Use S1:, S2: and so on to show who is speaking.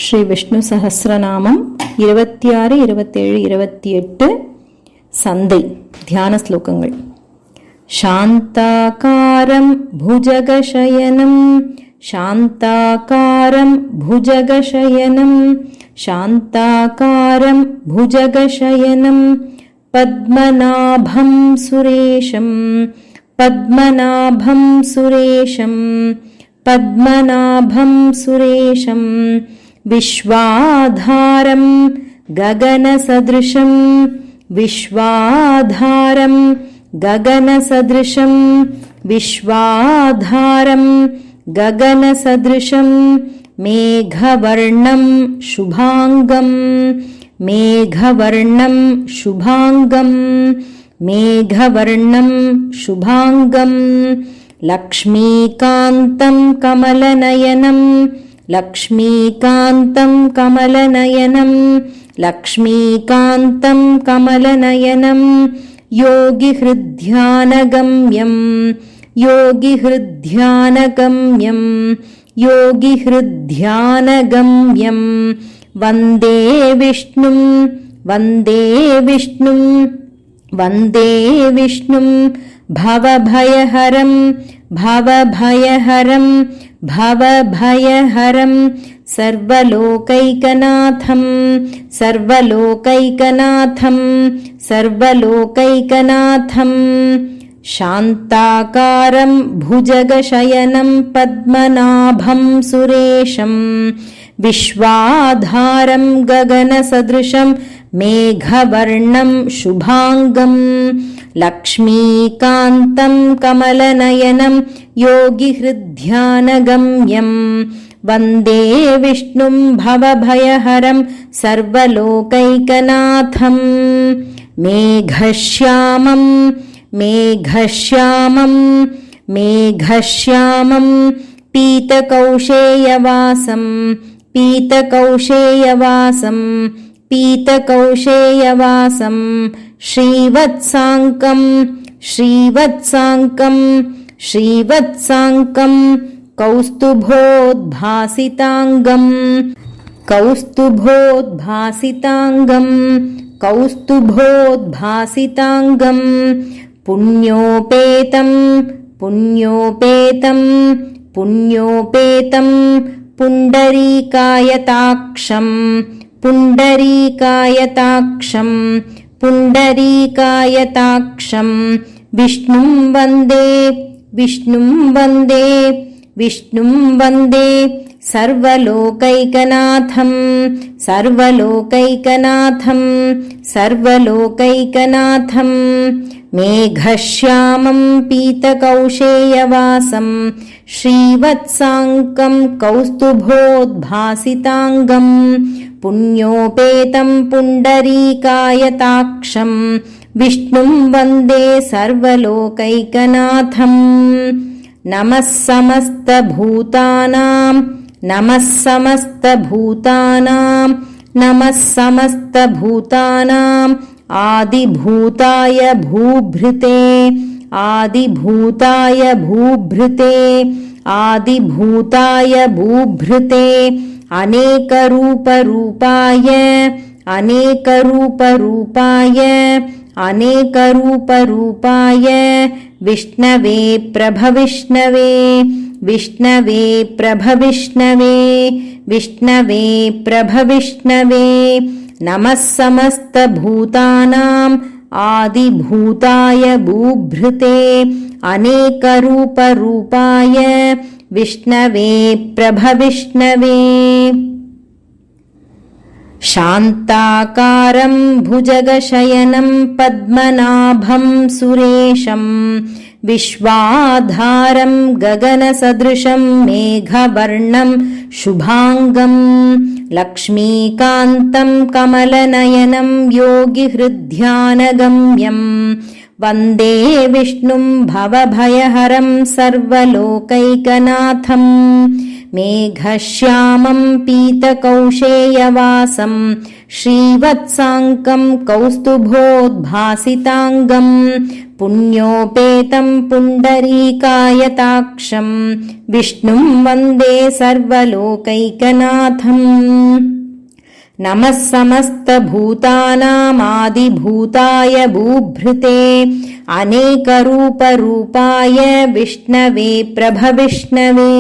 S1: ஸ்ரீ விஷ்ணு சஹஸ்ரநாமம் 26, 27, 28 சந்தை தியான ஸ்லோகங்கள். சாந்தாகாரம் புஜகசயனம் சாந்தாகாரம் புஜகசயனம் சாந்தாகாரம் புஜகசயனம் பத்மநாபம் சுரேஷம் பத்மநாபம் சுரேஷம் பத்மநாபம் சுரேஷம் विश्वाधारं गगनसदृशं विश्वाधारं गगनसदृशं विश्वाधारं गगनसदृशं मेघवर्णं शुभांगं मेघवर्णं शुभांगं मेघवर्णं शुभांगं लक्ष्मीकान्तं कमलनयनं लक्ष्मीकान्तं कमलनयनं लक्ष्मीकान्तं कमलनयनं योगिहृद्ध्यानगम्यं योगिहृद्ध्यानगम्यं योगिहृद्ध्यानगम्यं वन्दे विष्णुं वन्दे विष्णुं वन्दे विष्णुं भवभयहरं भवभयहरं भवभयहरं सर्वलोकैकनाथं सर्वलोकैकनाथं सर्वलोकैकनाथं शान्ताकारं भुजगशयनं पद्मनाभं सुरेशं विश्वाधारं गगनसदृशं मेघवर्णं शुभांगं लक्ष्मीकान्तं कमलनयनं योगिहृद्ध्यानगम्यं वन्दे विष्णुं भवभयहरं सर्वलोकैकनाथं मेघश्यामं मेघश्यामं मेघश्यामं पीतकौशेयवासं पीतकौशेयवासं पीतकौशेयवासं श्रीवत्साङ्कं श्रीवत्साङ्कं श्रीवत्साङ्कं कौस्तुभोद्भासिताङ्गं कौस्तुभोद्भासिताङ्गं कौस्तुभोद्भासिताङ्गं पुण्योपेतं पुण्योपेतं पुण्योपेतं पुण्डरीकायताक्षं पुण्डरीकायताक्षं पुण्डरीकायताक्षं विष्णुं वन्दे विष्णुं वन्दे विष्णुं वन्दे सर्वलोकैकनाथं सर्वलोकैकनाथं सर्वलोकैकनाथं मेघश्यामं पीतकौशेयवासं श्रीवत्साङ्कं कौस्तुभोद्भासिताङ्गं पुण्योपेतं पुण्डरीकायताक्षं विष्णुं वन्दे सर्वलोकैकनाथं नमः समस्तभूतानां नमः समस्तभूतानां नमः समस्तभूतानां आदिभूताय भूभृते आदिभूताय भूभृते आदिभूताय भूभृते अनेकरूपरूपाय अनेकरूपरूपाय अनेकरूपरूपाय विष्णवे प्रभविष्णवे विष्णवे प्रभविष्णवे विष्णवे प्रभविष्णवे नमः समस्तभूतानां आदिभूताय भूभृते अनेकरूपरूपाय विष्णवे प्रभविष्णवे शान्ताकारं भुजगशयनं पद्मनाभं सुरेशं विश्वाधारं गगनसदृशं मेघवर्णं शुभांगं लक्ष्मीकान्तं कमलनयनं योगिहृद्ध्यानगम्यं वन्दे विष्णुं भवभयहरं सर्वलोकैकनाथं मेघश्यामं पीतकौशेयवासं श्रीवत्साङ्कं कौस्तुभोद्भासिताङ्गं पुण्योपेतं पुण्डरीकायताक्षं विष्णुं वन्दे सर्वलोकैकनाथम् नमः समस्तभूतानामादिभूताय भूभृते अनेकरूपरूपाय विष्णवे प्रभविष्णवे।